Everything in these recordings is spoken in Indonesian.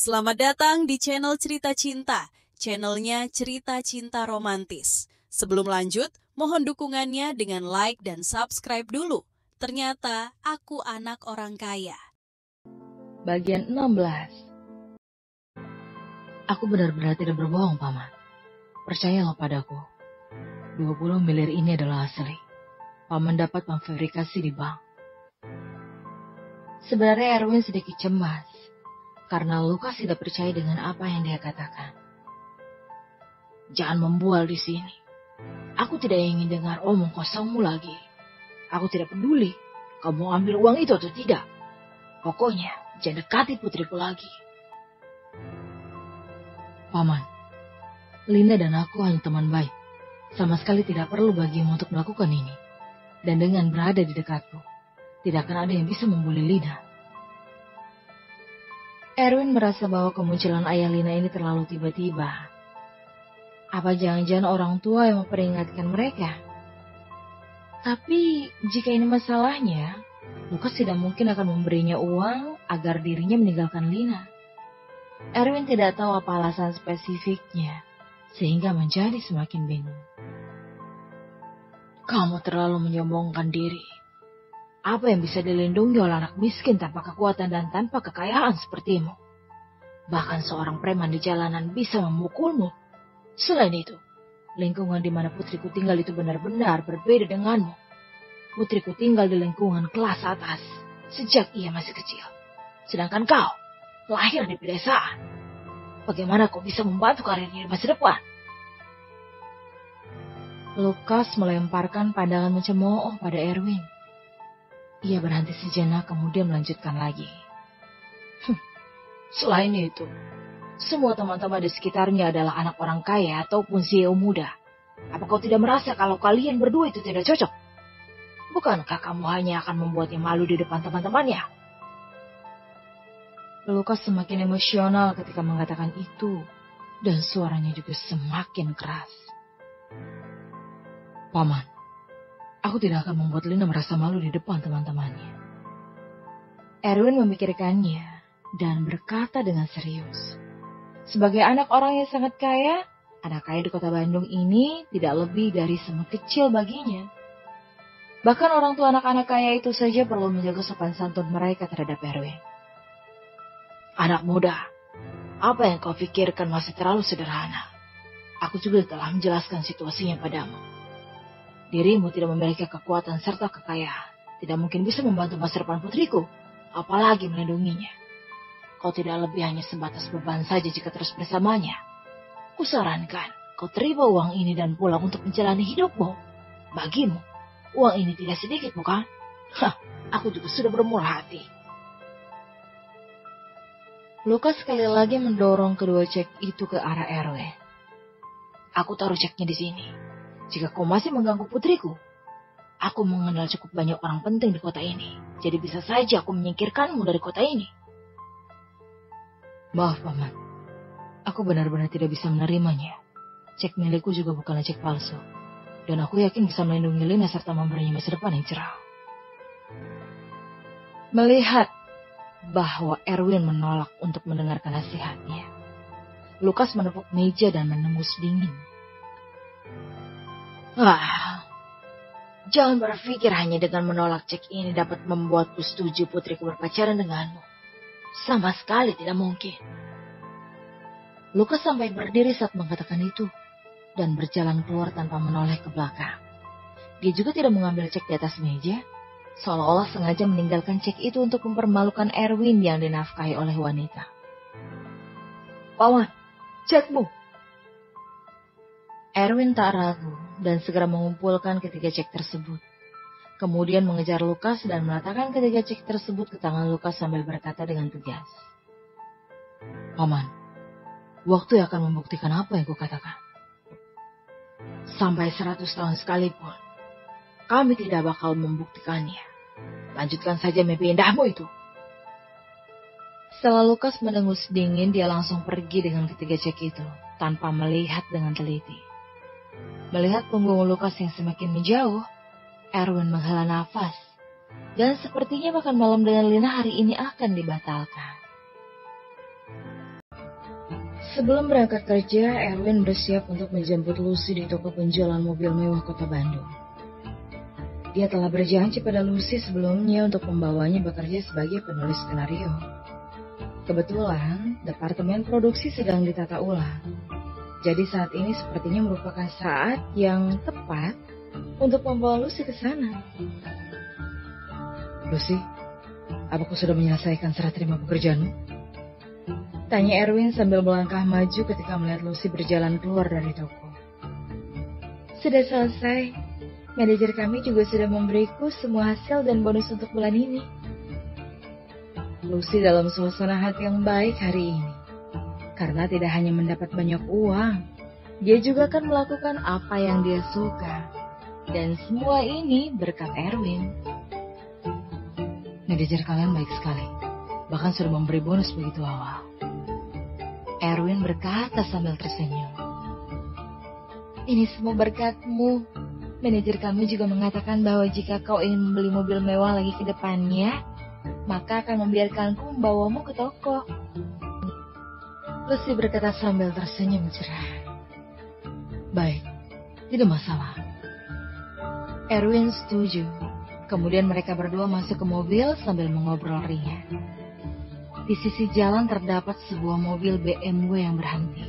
Selamat datang di channel Cerita Cinta, channelnya Cerita Cinta Romantis. Sebelum lanjut, mohon dukungannya dengan like dan subscribe dulu. Ternyata aku anak orang kaya. Bagian 16. Aku benar-benar tidak berbohong, Paman. Percayalah padaku. 20 miliar ini adalah asli. Paman dapat memverifikasi di bank. Sebenarnya Erwin sedikit cemas karena Lukas tidak percaya dengan apa yang dia katakan. Jangan membual di sini. Aku tidak ingin dengar omong kosongmu lagi. Aku tidak peduli kamu ambil uang itu atau tidak. Pokoknya jangan dekati putriku lagi. Paman, Linda dan aku hanya teman baik. Sama sekali tidak perlu bagimu untuk melakukan ini. Dan dengan berada di dekatku, tidak akan ada yang bisa membuli Lina. Erwin merasa bahwa kemunculan ayah Lina ini terlalu tiba-tiba. Apa jangan-jangan orang tua yang memperingatkan mereka? Tapi jika ini masalahnya, Lukas tidak mungkin akan memberinya uang agar dirinya meninggalkan Lina. Erwin tidak tahu apa alasan spesifiknya, sehingga menjadi semakin bingung. Kamu terlalu menyombongkan diri. Apa yang bisa dilindungi oleh anak miskin tanpa kekuatan dan tanpa kekayaan sepertimu? Bahkan seorang preman di jalanan bisa memukulmu. Selain itu, lingkungan di mana putriku tinggal itu benar-benar berbeda denganmu. Putriku tinggal di lingkungan kelas atas sejak ia masih kecil. Sedangkan kau lahir di pedesaan. Bagaimana kau bisa membantu karirnya di masa depan? Lukas melemparkan pandangan mencemooh pada Erwin. Ia berhenti sejenak kemudian melanjutkan lagi. Selain itu, semua teman-teman di sekitarnya adalah anak orang kaya ataupun CEO muda. Apa kau tidak merasa kalau kalian berdua itu tidak cocok? Bukankah kamu hanya akan membuatnya malu di depan teman-temannya? Lukas semakin emosional ketika mengatakan itu, dan suaranya juga semakin keras. Paman, aku tidak akan membuat Lina merasa malu di depan teman-temannya. Erwin memikirkannya dan berkata dengan serius. Sebagai anak orang yang sangat kaya, anak kaya di kota Bandung ini tidak lebih dari semut kecil baginya. Bahkan orang tua anak-anak kaya itu saja perlu menjaga sopan santun mereka terhadap Erwin. Anak muda, apa yang kau pikirkan masih terlalu sederhana. Aku juga telah menjelaskan situasinya padamu. Dirimu tidak memiliki kekuatan serta kekayaan. Tidak mungkin bisa membantu masa depan putriku, apalagi melindunginya. Kau tidak lebih hanya sebatas beban saja jika terus bersamanya. Kusarankan kau terima uang ini dan pulang untuk menjalani hidupmu. Bagimu, uang ini tidak sedikit bukan? Aku juga sudah bermurah hati. Lukas sekali lagi mendorong kedua cek itu ke arah Erwin. Aku taruh ceknya di sini. Jika kau masih mengganggu putriku, aku mengenal cukup banyak orang penting di kota ini. Jadi bisa saja aku menyingkirkanmu dari kota ini. Maaf, Paman. Aku benar-benar tidak bisa menerimanya. Cek milikku juga bukanlah cek palsu. Dan aku yakin bisa melindungi Lina serta memberinya masa depan yang cerah. Melihat bahwa Erwin menolak untuk mendengarkan nasihatnya, Lukas menepuk meja dan menembus dingin. Jangan berpikir hanya dengan menolak cek ini dapat membuatku setuju putriku berpacaran denganmu. Sama sekali tidak mungkin. Lukas sampai berdiri saat mengatakan itu dan berjalan keluar tanpa menoleh ke belakang. Dia juga tidak mengambil cek di atas meja, seolah-olah sengaja meninggalkan cek itu untuk mempermalukan Erwin yang dinafkahi oleh wanita. Paman, cekmu. Erwin tak ragu dan segera mengumpulkan ketiga cek tersebut. Kemudian mengejar Lukas dan meletakkan ketiga cek tersebut ke tangan Lukas sambil berkata dengan tegas. Paman, waktu akan membuktikan apa yang kukatakan. Sampai 100 tahun sekalipun, kami tidak bakal membuktikannya. Lanjutkan saja mimpi indahmu itu. Setelah Lukas mendengus dingin, dia langsung pergi dengan ketiga cek itu, tanpa melihat dengan teliti. Melihat punggung Lukas yang semakin menjauh, Erwin menghela nafas. Dan sepertinya makan malam dengan Lina hari ini akan dibatalkan. Sebelum berangkat kerja, Erwin bersiap untuk menjemput Lucy di toko penjualan mobil mewah kota Bandung. Dia telah berjanji pada Lucy sebelumnya untuk membawanya bekerja sebagai penulis skenario. Kebetulan, departemen produksi sedang ditata ulang. Jadi saat ini sepertinya merupakan saat yang tepat untuk membawa Lucy ke sana. Lucy, apakah sudah menyelesaikan serah terima pekerjaanmu? Tanya Erwin sambil melangkah maju ketika melihat Lucy berjalan keluar dari toko. Sudah selesai. Manajer kami juga sudah memberiku semua hasil dan bonus untuk bulan ini. Lucy dalam suasana hati yang baik hari ini. Karena tidak hanya mendapat banyak uang, dia juga akan melakukan apa yang dia suka. Dan semua ini berkat Erwin. Manajer kalian baik sekali. Bahkan sudah memberi bonus begitu awal. Erwin berkata sambil tersenyum. Ini semua berkatmu. Manajer kami juga mengatakan bahwa jika kau ingin membeli mobil mewah lagi ke depannya, maka akan membiarkanku membawamu ke toko. Lucy berkata sambil tersenyum cerah. Baik, tidak masalah. Erwin setuju. Kemudian mereka berdua masuk ke mobil sambil mengobrol ringan. Di sisi jalan terdapat sebuah mobil BMW yang berhenti.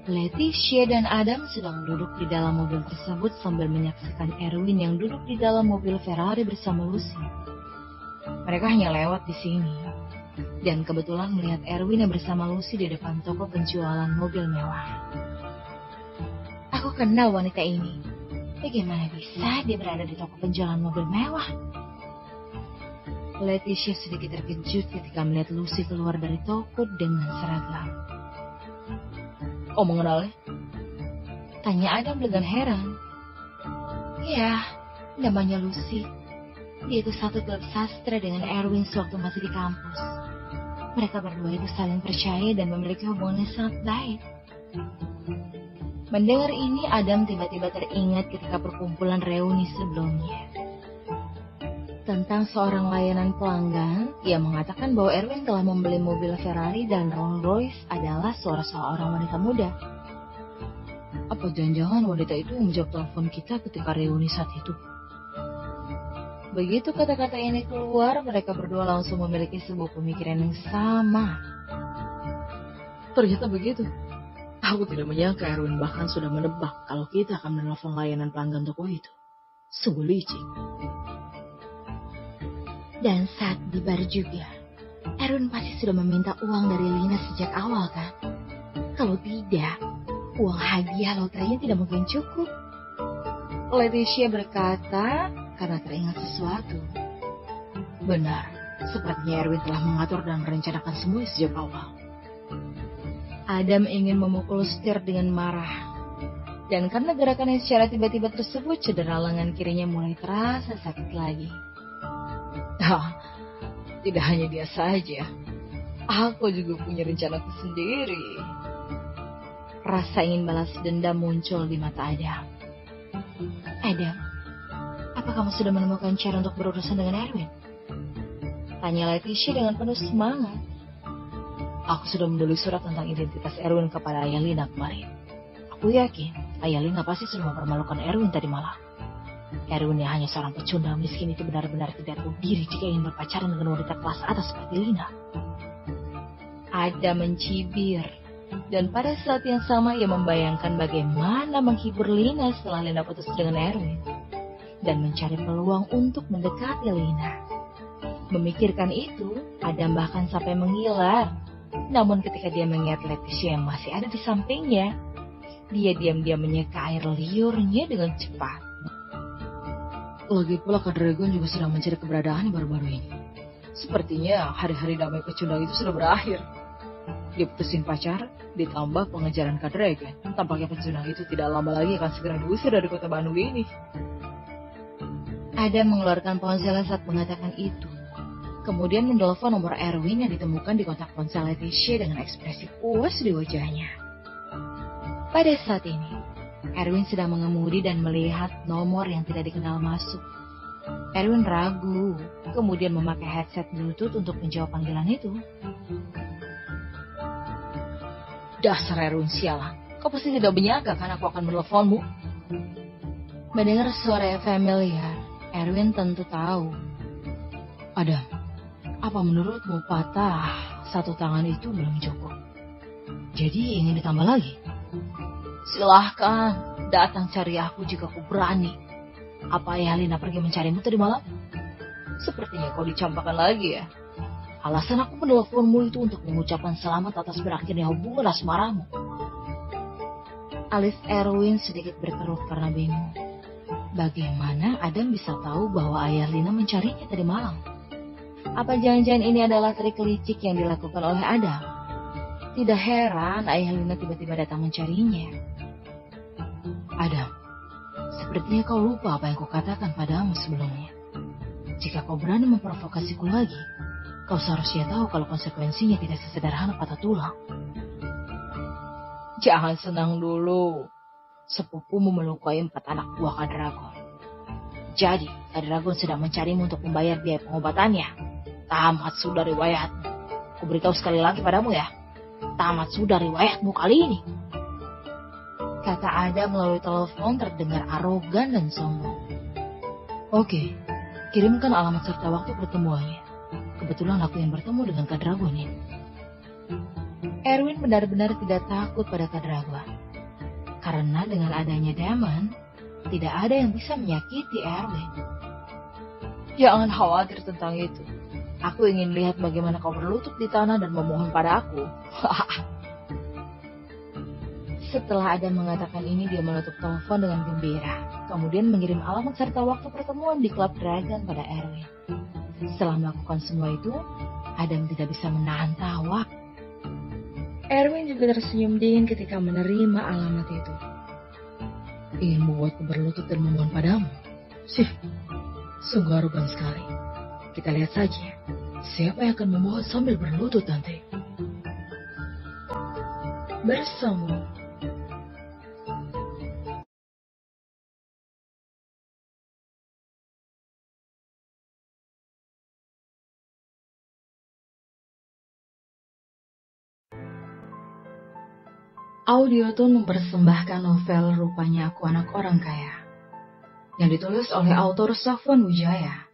Leticia dan Adam sedang duduk di dalam mobil tersebut sambil menyaksikan Erwin yang duduk di dalam mobil Ferrari bersama Lucy. Mereka hanya lewat di sini, dan kebetulan melihat Erwin yang bersama Lucy di depan toko penjualan mobil mewah. Aku kenal wanita ini. Bagaimana bisa dia berada di toko penjualan mobil mewah? Leticia sedikit terkejut ketika melihat Lucy keluar dari toko dengan seragam. Oh, mengenalnya? Tanya Adam dengan heran. Ya, namanya Lucy. Dia itu satu klub sastra dengan Erwin sewaktu masih di kampus. Mereka berdua itu saling percaya dan memiliki hubungan yang sangat baik. Mendengar ini, Adam tiba-tiba teringat ketika perkumpulan reuni sebelumnya. Tentang seorang layanan pelanggan, ia mengatakan bahwa Erwin telah membeli mobil Ferrari dan Rolls Royce adalah suara seorang wanita muda. Apa jangan-jangan wanita itu yang menjawab telepon kita ketika reuni saat itu? Begitu kata-kata ini keluar, mereka berdua langsung memiliki sebuah pemikiran yang sama. Ternyata begitu. Aku tidak menyangka Erwin bahkan sudah menebak kalau kita akan menelpon layanan pelanggan toko itu. Sungguh licik. Dan saat di bar juga, Erwin pasti sudah meminta uang dari Lina sejak awal kan? Kalau tidak, uang hadiah loterinya tidak mungkin cukup. Leticia berkata karena teringat sesuatu. Benar, sepertinya Erwin telah mengatur dan merencanakan semua sejak awal. Adam ingin memukul setir dengan marah. Dan karena gerakan yang secara tiba-tiba tersebut, cedera lengan kirinya mulai terasa sakit lagi. Tidak hanya dia saja. Aku juga punya rencanaku sendiri. Rasa ingin balas dendam muncul di mata Adam. Adam, apa kamu sudah menemukan cara untuk berurusan dengan Erwin? Tanya Leticia dengan penuh semangat. Aku sudah menulis surat tentang identitas Erwin kepada Ayah Lina kemarin. Aku yakin Ayah Lina pasti sudah mempermalukan Erwin tadi malam. Erwin yang hanya seorang pecundang miskin itu benar-benar tidak tahu diri jika ingin berpacaran dengan wanita kelas atas seperti Lina. Ada mencibir, dan pada saat yang sama ia membayangkan bagaimana menghibur Lina setelah Lina putus dengan Erwin, dan mencari peluang untuk mendekati Lina. Memikirkan itu, Adam bahkan sampai mengiler. Namun ketika dia mengingat Leticia yang masih ada di sampingnya, dia diam-diam menyeka air liurnya dengan cepat. Lagi pula Kak Dragon juga sedang mencari keberadaannya baru-baru ini. Sepertinya hari-hari damai pecundang itu sudah berakhir. Dia putusin pacar, ditambah pengejaran Kak Dragon. Tampaknya pecundang itu tidak lama lagi akan segera diusir dari kota Bandung ini. Adam mengeluarkan ponselnya saat mengatakan itu. Kemudian menelpon nomor Erwin yang ditemukan di kontak ponsel Leticia dengan ekspresi puas di wajahnya. Pada saat ini, Erwin sedang mengemudi dan melihat nomor yang tidak dikenal masuk. Erwin ragu, kemudian memakai headset Bluetooth untuk menjawab panggilan itu. Dasar Erwin sialan. Kau pasti tidak menyangka kan aku akan meneleponmu. Mendengar suara familiar, Erwin tentu tahu. Adam, apa menurutmu patah satu tangan itu belum cukup? Jadi ingin ditambah lagi? Silahkan, datang cari aku jika kau berani. Apa Ayah Lina pergi mencarimu tadi malam? Sepertinya kau dicampakkan lagi ya. Alasan aku meneleponmu itu untuk mengucapkan selamat atas berakhirnya hubungan asmaramu. Alis Erwin sedikit berkerut karena bingung. Bagaimana Adam bisa tahu bahwa Ayah Lina mencarinya tadi malam? Apa jangan-jangan ini adalah trik licik yang dilakukan oleh Adam? Tidak heran Ayah Lina tiba-tiba datang mencarinya. Adam, sepertinya kau lupa apa yang kau katakan padamu sebelumnya. Jika kau berani memprovokasiku lagi, kau seharusnya tahu kalau konsekuensinya tidak sesederhana patah tulang. Jangan senang dulu. Sepupumu melukai 4 anak buah Kadragon. Jadi, Kadragon sedang mencarimu untuk membayar biaya pengobatannya. Tamat sudah riwayatmu. Ku beritahu sekali lagi padamu ya. Tamat sudah riwayatmu kali ini. Kata Adam melalui telepon terdengar arogan dan sombong. Oke, kirimkan alamat serta waktu pertemuannya. Kebetulan aku yang bertemu dengan Kadragon ini. Erwin benar-benar tidak takut pada Kadragon. Karena dengan adanya Damon, tidak ada yang bisa menyakiti Erwin. Jangan khawatir tentang itu. Aku ingin lihat bagaimana kau berlutut di tanah dan memohon pada aku. Setelah Adam mengatakan ini, dia menutup telepon dengan gembira. Kemudian mengirim alamat serta waktu pertemuan di Club Dragon pada Erwin. Setelah melakukan semua itu, Adam tidak bisa menahan tawa. Erwin juga tersenyum dingin ketika menerima alamat itu. Ingin membuatku berlutut dan memohon padamu? Sungguh arogan sekali. Kita lihat saja, siapa yang akan memohon sambil berlutut nanti. Bersama Audiotune mempersembahkan novel Rupanya Aku Anak Orang Kaya yang ditulis oleh autor Safwan Wijaya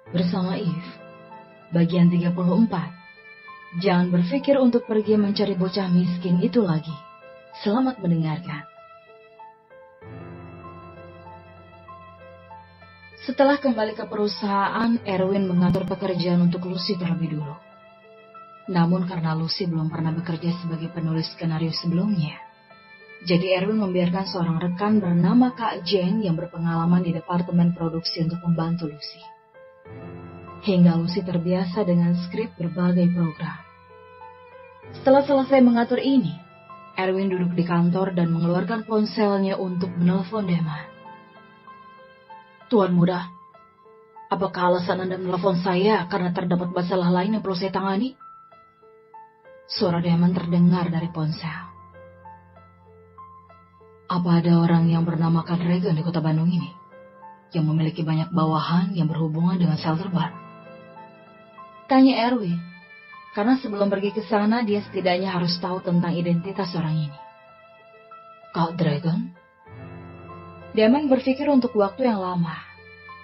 bersama Eve, bagian 34. Jangan berpikir untuk pergi mencari bocah miskin itu lagi. Selamat mendengarkan. Setelah kembali ke perusahaan, Erwin mengatur pekerjaan untuk Lucy terlebih dulu. Namun karena Lucy belum pernah bekerja sebagai penulis skenario sebelumnya, jadi Erwin membiarkan seorang rekan bernama Kak Jane yang berpengalaman di departemen produksi untuk membantu Lucy. Hingga Lucy terbiasa dengan skrip berbagai program. Setelah selesai mengatur ini, Erwin duduk di kantor dan mengeluarkan ponselnya untuk menelpon Damon. Tuan Muda, apakah alasan Anda menelpon saya karena terdapat masalah lain yang perlu saya tangani? Suara Damon terdengar dari ponsel. Apa ada orang yang bernama Kadragon di kota Bandung ini yang memiliki banyak bawahan yang berhubungan dengan sel terbang? Tanya Erwin, karena sebelum pergi ke sana dia setidaknya harus tahu tentang identitas orang ini. Kadragon? Damon berpikir untuk waktu yang lama,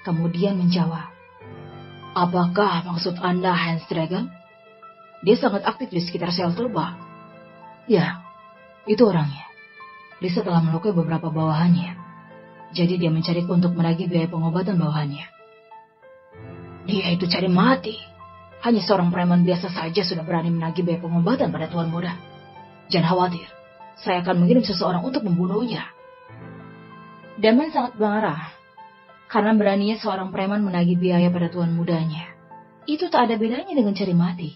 kemudian menjawab. Apakah maksud Anda Hans Dragon? Dia sangat aktif di sekitar sel terbang. Ya, itu orangnya. Lisa telah melukai beberapa bawahannya. Jadi dia mencariku untuk menagih biaya pengobatan bawahannya. Dia itu cari mati. Hanya seorang preman biasa saja sudah berani menagih biaya pengobatan pada Tuan Muda. Jangan khawatir, saya akan mengirim seseorang untuk membunuhnya. Damon sangat marah karena beraninya seorang preman menagih biaya pada Tuan Mudanya. Itu tak ada bedanya dengan cari mati.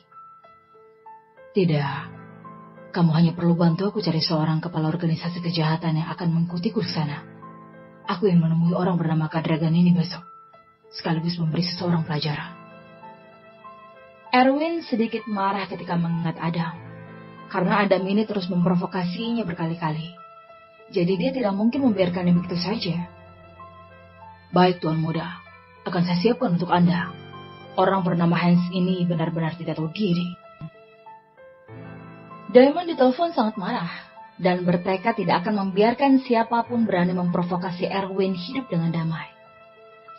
Tidak, kamu hanya perlu bantu aku cari seorang kepala organisasi kejahatan yang akan mengikutiku ke sana. Aku yang menemui orang bernama Kadragon ini besok, sekaligus memberi seseorang pelajaran. Erwin sedikit marah ketika mengingat Adam, karena Adam ini terus memprovokasinya berkali-kali. Jadi dia tidak mungkin membiarkannya begitu saja. Baik Tuan Muda, akan saya siapkan untuk Anda. Orang bernama Hans ini benar-benar tidak tahu diri. Diamond ditelepon sangat marah dan bertekad tidak akan membiarkan siapapun berani memprovokasi Erwin hidup dengan damai.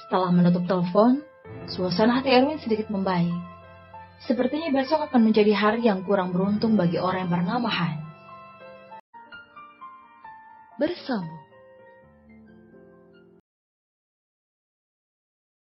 Setelah menutup telepon, suasana hati Erwin sedikit membaik. Sepertinya besok akan menjadi hari yang kurang beruntung bagi orang yang bernama Hans. Bersambung.